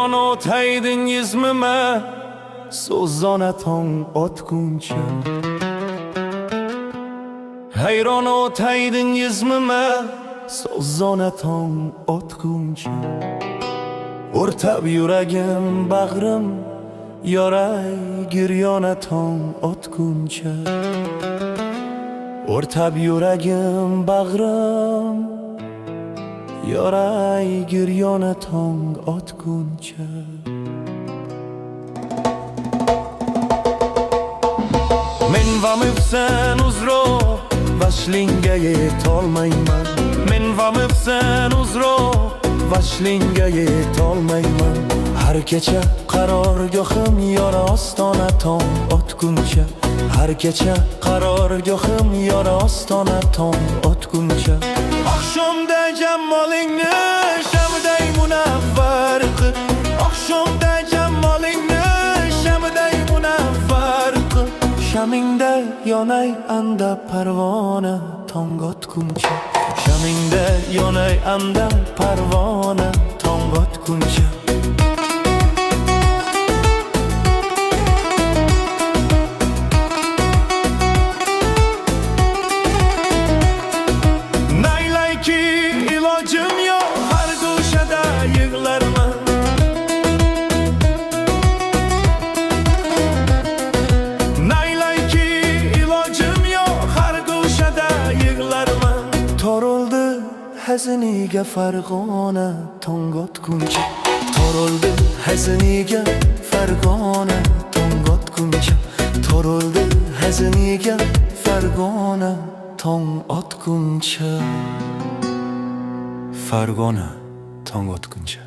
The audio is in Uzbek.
Hayron o'taydingizmi ma so'zona tong otguncha. Hayron o'taydingizmi ma so'zona tong otguncha. O'rtab yuragim bag'rim yoray giryona tong otguncha. O'rtab yuragim bag'rim yoray giryona tong otguncha. Men va mifsen uzro vashlinga yetolmayman. Men va mifsen uzro vashlinga yetolmayman. Har kecha qarorgohim yora ostona tong otguncha. Har kecha qarorgohim yora ostona tong otguncha. Oqshomda jamolingni shamday munavvar qil. Oqshomda jamolingni shamday munavvar qil. Shamingda yonay anda parvona tong otguncha. Shamingda yonay anda parvona tong otguncha. Naylayki ilojim yo'q, har go'shada yig'larman. Naylayki ilojim yo'q, har go'shada yig'larman. To'rildi haziniga farg'ona tong otguncha. To'rildi haziniga farg'ona tong otguncha. To'rildi haziniga farg'ona tong otguncha. Farg'ona tong otguncha.